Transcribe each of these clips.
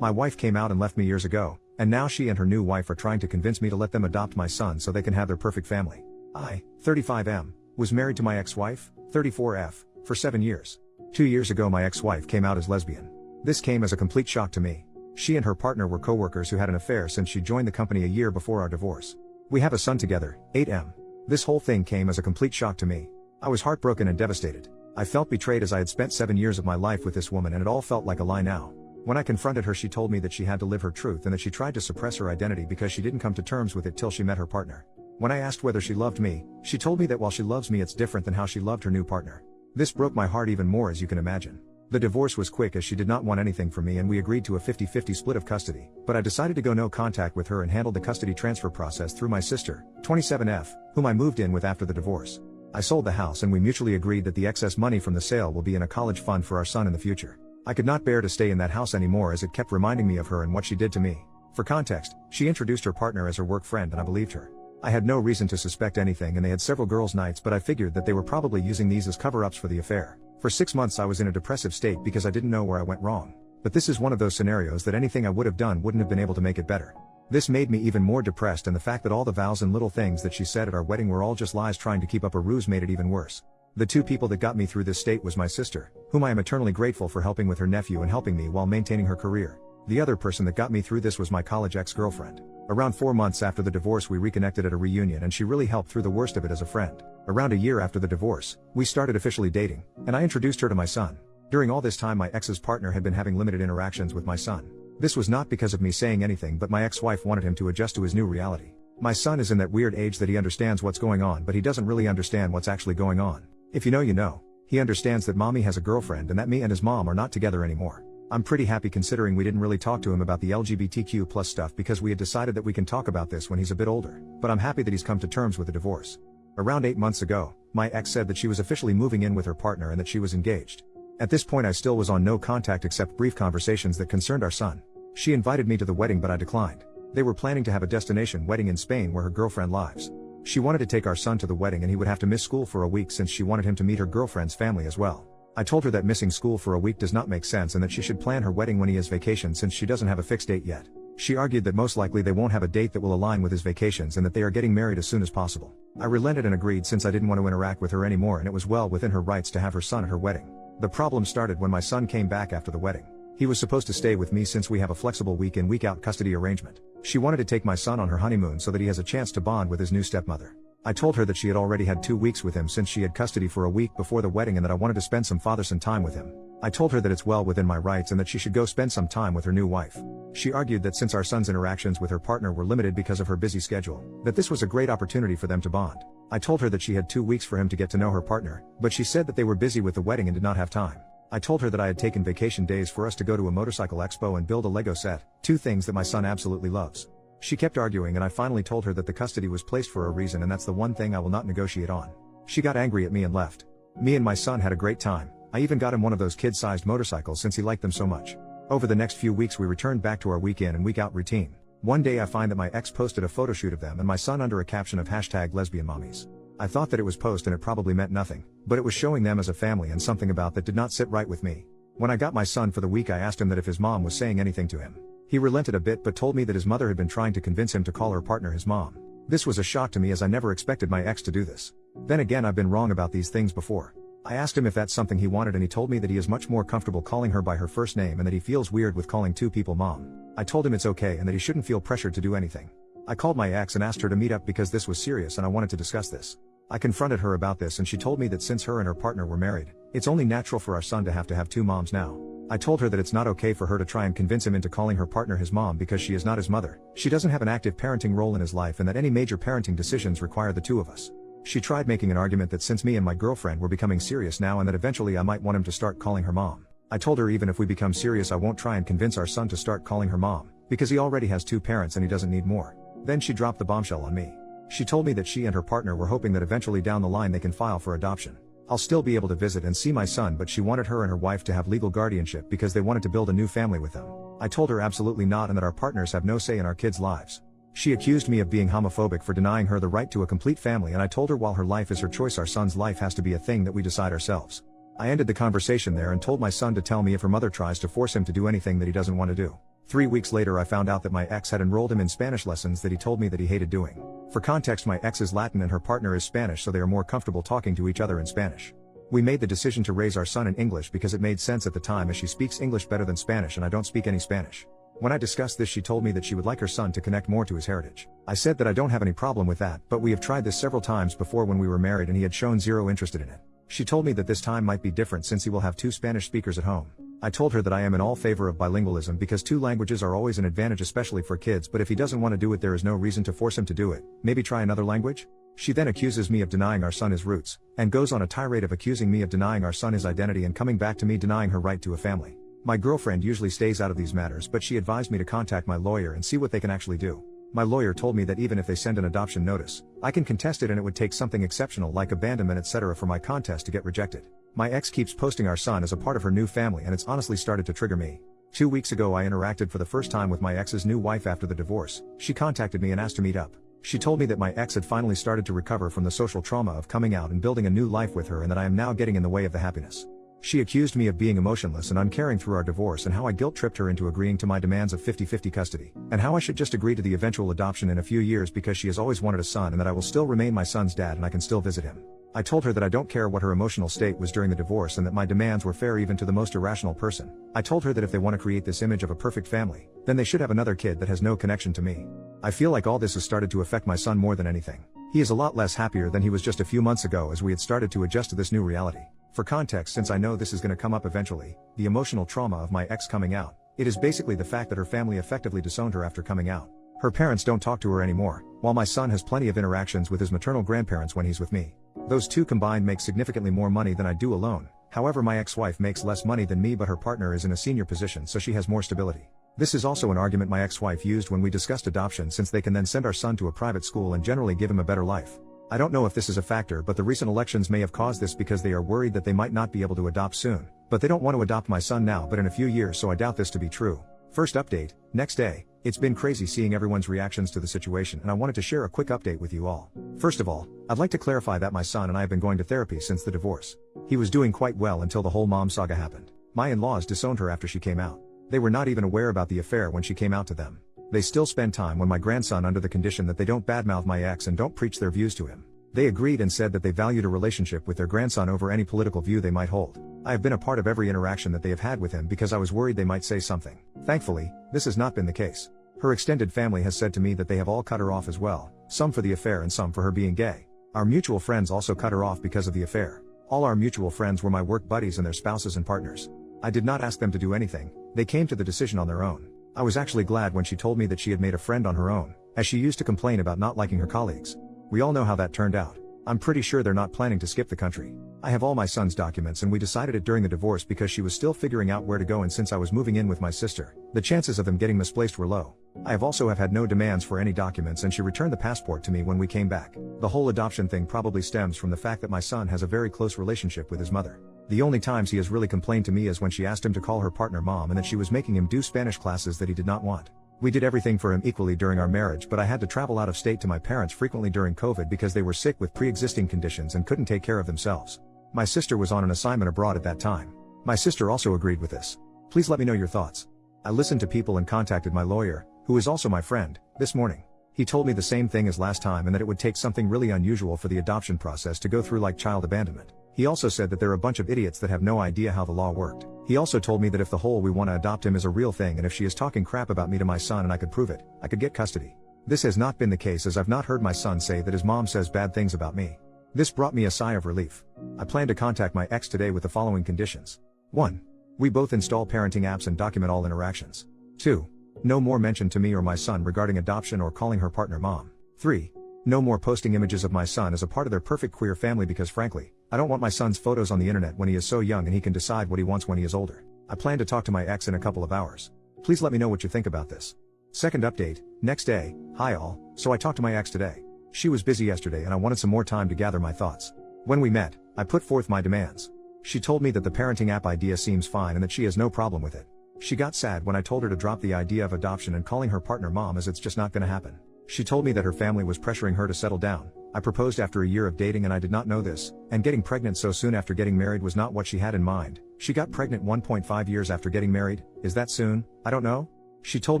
My wife came out and left me years ago, and now she and her new wife are trying to convince me to let them adopt my son so they can have their perfect family. I, 35M, was married to my ex-wife, 34F, for 7 years. 2 years ago my ex-wife came out as lesbian. This came as a complete shock to me. She and her partner were co-workers who had an affair since she joined the company a year before our divorce. We have a son together, 8M. This whole thing came as a complete shock to me. I was heartbroken and devastated. I felt betrayed as I had spent 7 years of my life with this woman and it all felt like a lie now. When I confronted her she told me that she had to live her truth and that she tried to suppress her identity because she didn't come to terms with it till she met her partner. When I asked whether she loved me, she told me that while she loves me it's different than how she loved her new partner. This broke my heart even more as you can imagine. The divorce was quick as she did not want anything from me and we agreed to a 50-50 split of custody, but I decided to go no contact with her and handled the custody transfer process through my sister, 27F, whom I moved in with after the divorce. I sold the house and we mutually agreed that the excess money from the sale will be in a college fund for our son in the future. I could not bear to stay in that house anymore as it kept reminding me of her and what she did to me. For context, she introduced her partner as her work friend and I believed her. I had no reason to suspect anything and they had several girls' nights but I figured that they were probably using these as cover-ups for the affair. For 6 months I was in a depressive state because I didn't know where I went wrong. But this is one of those scenarios that anything I would have done wouldn't have been able to make it better. This made me even more depressed and the fact that all the vows and little things that she said at our wedding were all just lies trying to keep up a ruse made it even worse. The two people that got me through this state was my sister, whom I am eternally grateful for helping with her nephew and helping me while maintaining her career. The other person that got me through this was my college ex-girlfriend. Around 4 months after the divorce we reconnected at a reunion and she really helped through the worst of it as a friend. Around a year after the divorce, we started officially dating, and I introduced her to my son. During all this time my ex's partner had been having limited interactions with my son. This was not because of me saying anything but my ex-wife wanted him to adjust to his new reality. My son is in that weird age that he understands what's going on but he doesn't really understand what's actually going on. If you know you know. He understands that mommy has a girlfriend and that me and his mom are not together anymore. I'm pretty happy considering we didn't really talk to him about the LGBTQ+ stuff because we had decided that we can talk about this when he's a bit older, but I'm happy that he's come to terms with the divorce. Around 8 months ago, my ex said that she was officially moving in with her partner and that she was engaged. At this point I still was on no contact except brief conversations that concerned our son. She invited me to the wedding but I declined. They were planning to have a destination wedding in Spain where her girlfriend lives. She wanted to take our son to the wedding and he would have to miss school for a week since she wanted him to meet her girlfriend's family as well. I told her that missing school for a week does not make sense and that she should plan her wedding when he has vacation since she doesn't have a fixed date yet. She argued that most likely they won't have a date that will align with his vacations and that they are getting married as soon as possible. I relented and agreed since I didn't want to interact with her anymore and it was well within her rights to have her son at her wedding. The problem started when my son came back after the wedding. He was supposed to stay with me since we have a flexible week in week out custody arrangement. She wanted to take my son on her honeymoon so that he has a chance to bond with his new stepmother. I told her that she had already had 2 weeks with him since she had custody for a week before the wedding and that I wanted to spend some father-son time with him. I told her that it's well within my rights and that she should go spend some time with her new wife. She argued that since our son's interactions with her partner were limited because of her busy schedule, that this was a great opportunity for them to bond. I told her that she had 2 weeks for him to get to know her partner, but she said that they were busy with the wedding and did not have time. I told her that I had taken vacation days for us to go to a motorcycle expo and build a Lego set, 2 things that my son absolutely loves. She kept arguing and I finally told her that the custody was placed for a reason and that's the one thing I will not negotiate on. She got angry at me and left. Me and my son had a great time. I even got him one of those kid-sized motorcycles since he liked them so much. Over the next few weeks we returned back to our week in and week out routine. One day I find that my ex posted a photo shoot of them and my son under a caption of #lesbianmommies. I thought that it was post and it probably meant nothing, but it was showing them as a family and something about that did not sit right with me. When I got my son for the week I asked him that if his mom was saying anything to him. He relented a bit but told me that his mother had been trying to convince him to call her partner his mom. This was a shock to me as I never expected my ex to do this. Then again I've been wrong about these things before. I asked him if that's something he wanted and he told me that he is much more comfortable calling her by her first name and that he feels weird with calling 2 people mom. I told him it's okay and that he shouldn't feel pressured to do anything. I called my ex and asked her to meet up because this was serious and I wanted to discuss this. I confronted her about this and she told me that since her and her partner were married, it's only natural for our son to have 2 moms now. I told her that it's not okay for her to try and convince him into calling her partner his mom because she is not his mother, she doesn't have an active parenting role in his life and that any major parenting decisions require the 2 of us. She tried making an argument that since me and my girlfriend were becoming serious now and that eventually I might want him to start calling her mom. I told her even if we become serious I won't try and convince our son to start calling her mom, because he already has 2 parents and he doesn't need more. Then she dropped the bombshell on me. She told me that she and her partner were hoping that eventually down the line they can file for adoption. I'll still be able to visit and see my son but she wanted her and her wife to have legal guardianship because they wanted to build a new family with them. I told her absolutely not and that our partners have no say in our kids' lives. She accused me of being homophobic for denying her the right to a complete family and I told her while her life is her choice our son's life has to be a thing that we decide ourselves. I ended the conversation there and told my son to tell me if her mother tries to force him to do anything that he doesn't want to do. 3 weeks later I found out that my ex had enrolled him in Spanish lessons that he told me that he hated doing. For context, my ex is Latin and her partner is Spanish, so they are more comfortable talking to each other in Spanish. We made the decision to raise our son in English because it made sense at the time, as she speaks English better than Spanish and I don't speak any Spanish. When I discussed this, she told me that she would like her son to connect more to his heritage. I said that I don't have any problem with that, but we have tried this several times before when we were married and he had shown zero interest in it. She told me that this time might be different since he will have 2 Spanish speakers at home. I told her that I am in all favor of bilingualism because 2 languages are always an advantage, especially for kids, but if he doesn't want to do it, there is no reason to force him to do it. Maybe try another language? She then accuses me of denying our son his roots, and goes on a tirade of accusing me of denying our son his identity and coming back to me denying her right to a family. My girlfriend usually stays out of these matters, but she advised me to contact my lawyer and see what they can actually do. My lawyer told me that even if they send an adoption notice, I can contest it and it would take something exceptional like abandonment etc. for my contest to get rejected. My ex keeps posting our son as a part of her new family and it's honestly started to trigger me. 2 weeks ago I interacted for the first time with my ex's new wife after the divorce. She contacted me and asked to meet up. She told me that my ex had finally started to recover from the social trauma of coming out and building a new life with her and that I am now getting in the way of the happiness. She accused me of being emotionless and uncaring through our divorce and how I guilt-tripped her into agreeing to my demands of 50-50 custody, and how I should just agree to the eventual adoption in a few years because she has always wanted a son and that I will still remain my son's dad and I can still visit him. I told her that I don't care what her emotional state was during the divorce and that my demands were fair even to the most irrational person. I told her that if they want to create this image of a perfect family, then they should have another kid that has no connection to me. I feel like all this has started to affect my son more than anything. He is a lot less happier than he was just a few months ago as we had started to adjust to this new reality. For context, since I know this is going to come up eventually, the emotional trauma of my ex coming out, it is basically the fact that her family effectively disowned her after coming out. Her parents don't talk to her anymore, while my son has plenty of interactions with his maternal grandparents when he's with me. Those two combined make significantly more money than I do alone. However, my ex-wife makes less money than me, but her partner is in a senior position, so she has more stability. This is also an argument my ex-wife used when we discussed adoption, since they can then send our son to a private school and generally give him a better life. I don't know if this is a factor, but the recent elections may have caused this because they are worried that they might not be able to adopt soon. But they don't want to adopt my son now but in a few years, so I doubt this to be true. First update, next day. It's been crazy seeing everyone's reactions to the situation and I wanted to share a quick update with you all. First of all, I'd like to clarify that my son and I have been going to therapy since the divorce. He was doing quite well until the whole mom saga happened. My in-laws disowned her after she came out. They were not even aware about the affair when she came out to them. They still spend time with my grandson under the condition that they don't badmouth my ex and don't preach their views to him. They agreed and said that they valued a relationship with their grandson over any political view they might hold. I have been a part of every interaction that they have had with him because I was worried they might say something. Thankfully, this has not been the case. Her extended family has said to me that they have all cut her off as well, some for the affair and some for her being gay. Our mutual friends also cut her off because of the affair. All our mutual friends were my work buddies and their spouses and partners. I did not ask them to do anything, they came to the decision on their own. I was actually glad when she told me that she had made a friend on her own, as she used to complain about not liking her colleagues. We all know how that turned out. I'm pretty sure they're not planning to skip the country. I have all my son's documents and we decided it during the divorce because she was still figuring out where to go, and since I was moving in with my sister, the chances of them getting misplaced were low. I have also had no demands for any documents and she returned the passport to me when we came back. The whole adoption thing probably stems from the fact that my son has a very close relationship with his mother. The only times he has really complained to me is when she asked him to call her partner mom and that she was making him do Spanish classes that he did not want. We did everything for him equally during our marriage, but I had to travel out of state to my parents frequently during COVID because they were sick with pre-existing conditions and couldn't take care of themselves. My sister was on an assignment abroad at that time. My sister also agreed with this. Please let me know your thoughts. I listened to people and contacted my lawyer, who is also my friend, this morning. He told me the same thing as last time and that it would take something really unusual for the adoption process to go through like child abandonment. He also said that there are a bunch of idiots that have no idea how the law worked. He also told me that if the whole "we want to adopt him" is a real thing and if she is talking crap about me to my son and I could prove it, I could get custody. This has not been the case, as I've not heard my son say that his mom says bad things about me. This brought me a sigh of relief. I plan to contact my ex today with the following conditions. 1. We both install parenting apps and document all interactions. 2. No more mention to me or my son regarding adoption or calling her partner mom. 3. No more posting images of my son as a part of their perfect queer family because frankly, I don't want my son's photos on the internet when he is so young and he can decide what he wants when he is older. I plan to talk to my ex in a couple of hours. Please let me know what you think about this. Second update, next day. Hi all, so I talked to my ex today. She was busy yesterday and I wanted some more time to gather my thoughts. When we met, I put forth my demands. She told me that the parenting app idea seems fine and that she has no problem with it. She got sad when I told her to drop the idea of adoption and calling her partner mom, as it's just not gonna happen. She told me that her family was pressuring her to settle down. I proposed after a year of dating and I did not know this, and getting pregnant so soon after getting married was not what she had in mind. She got pregnant 1.5 years after getting married. Is that soon? I don't know. She told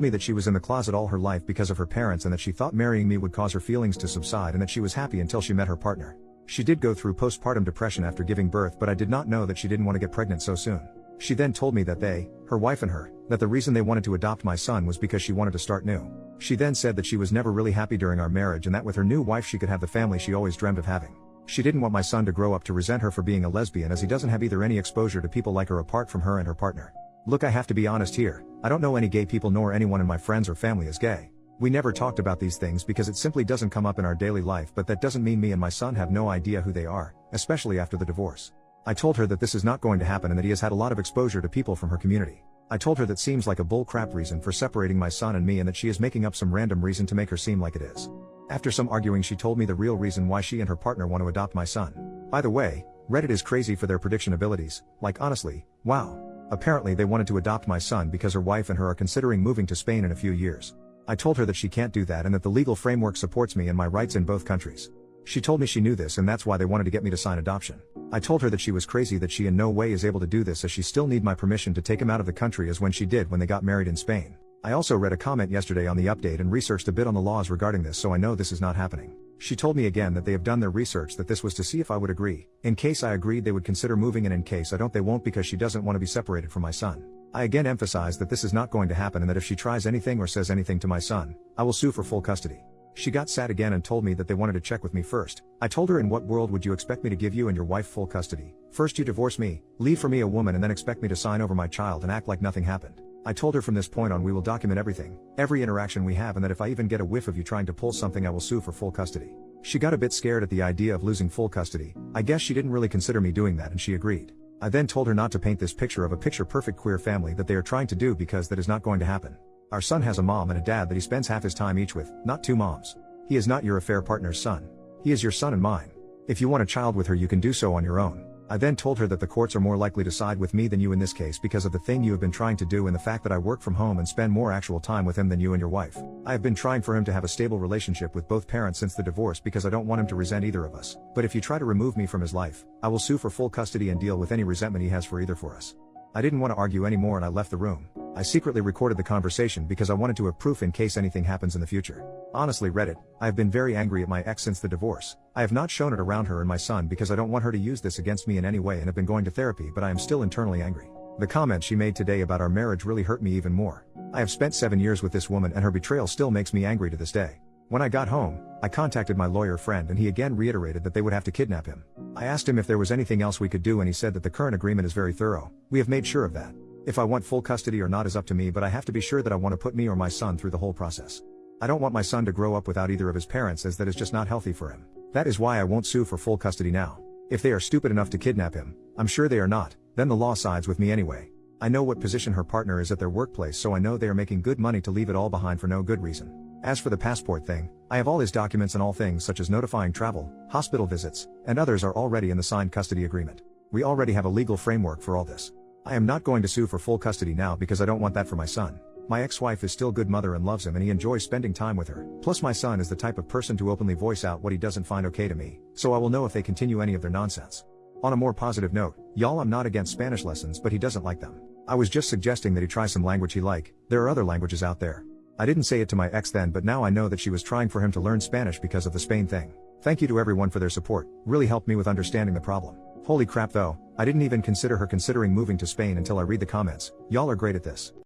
me that she was in the closet all her life because of her parents and that she thought marrying me would cause her feelings to subside and that she was happy until she met her partner. She did go through postpartum depression after giving birth, but I did not know that she didn't want to get pregnant so soon. She then told me that her wife and her, that the reason they wanted to adopt my son was because she wanted to start new. She then said that she was never really happy during our marriage and that with her new wife she could have the family she always dreamed of having. She didn't want my son to grow up to resent her for being a lesbian, as he doesn't have either any exposure to people like her apart from her and her partner. Look, I have to be honest here, I don't know any gay people nor anyone in my friends or family is gay. We never talked about these things because it simply doesn't come up in our daily life, but that doesn't mean me and my son have no idea who they are, especially after the divorce. I told her that this is not going to happen and that he has had a lot of exposure to people from her community. I told her that seems like a bull crap reason for separating my son and me and that she is making up some random reason to make her seem like it is. After some arguing, she told me the real reason why she and her partner want to adopt my son. By the way, Reddit is crazy for their prediction abilities, like honestly, wow. Apparently they wanted to adopt my son because her wife and her are considering moving to Spain in a few years. I told her that she can't do that and that the legal framework supports me and my rights in both countries. She told me she knew this and that's why they wanted to get me to sign adoption. I told her that she was crazy, that she in no way is able to do this, as she still need my permission to take him out of the country as when she did when they got married in Spain. I also read a comment yesterday on the update and researched a bit on the laws regarding this, so I know this is not happening. She told me again that they have done their research, that this was to see if I would agree. In case I agreed they would consider moving, and in case I don't they won't, because she doesn't want to be separated from my son. I again emphasize that this is not going to happen and that if she tries anything or says anything to my son, I will sue for full custody. She got sad again and told me that they wanted to check with me first. I told her, in what world would you expect me to give you and your wife full custody? First you divorce me, leave for me a woman, and then expect me to sign over my child and act like nothing happened. I told her from this point on we will document everything, every interaction we have, and that if I even get a whiff of you trying to pull something I will sue for full custody. She got a bit scared at the idea of losing full custody. I guess she didn't really consider me doing that and she agreed. I then told her not to paint this picture of a picture-perfect queer family that they are trying to do, because that is not going to happen. Our son has a mom and a dad that he spends half his time each with, not two moms. He is not your affair partner's son. He is your son and mine. If you want a child with her you can do so on your own. I then told her that the courts are more likely to side with me than you in this case because of the thing you have been trying to do and the fact that I work from home and spend more actual time with him than you and your wife. I have been trying for him to have a stable relationship with both parents since the divorce because I don't want him to resent either of us. But if you try to remove me from his life, I will sue for full custody and deal with any resentment he has for either for us. I didn't want to argue anymore and I left the room. I secretly recorded the conversation because I wanted to have proof in case anything happens in the future. Honestly, Reddit, I have been very angry at my ex since the divorce. I have not shown it around her and my son because I don't want her to use this against me in any way and have been going to therapy, but I am still internally angry. The comment she made today about our marriage really hurt me even more. I have spent 7 years with this woman and her betrayal still makes me angry to this day. When I got home, I contacted my lawyer friend and he again reiterated that they would have to kidnap him. I asked him if there was anything else we could do and he said that the current agreement is very thorough. We have made sure of that. If I want full custody or not is up to me, but I have to be sure that I want to put me or my son through the whole process. I don't want my son to grow up without either of his parents, as that is just not healthy for him. That is why I won't sue for full custody now. If they are stupid enough to kidnap him, I'm sure they are not, then the law sides with me anyway. I know what position her partner is at their workplace, so I know they are making good money to leave it all behind for no good reason. As for the passport thing, I have all his documents and all things such as notifying travel, hospital visits, and others are already in the signed custody agreement. We already have a legal framework for all this. I am not going to sue for full custody now because I don't want that for my son. My ex-wife is still good mother and loves him and he enjoys spending time with her. Plus my son is the type of person to openly voice out what he doesn't find okay to me, so I will know if they continue any of their nonsense. On a more positive note, y'all, I'm not against Spanish lessons, but he doesn't like them. I was just suggesting that he try some language he like. There are other languages out there. I didn't say it to my ex then, but now I know that she was trying for him to learn Spanish because of the Spain thing. Thank you to everyone for their support, really helped me with understanding the problem. Holy crap though, I didn't even consider her considering moving to Spain until I read the comments. Y'all are great at this.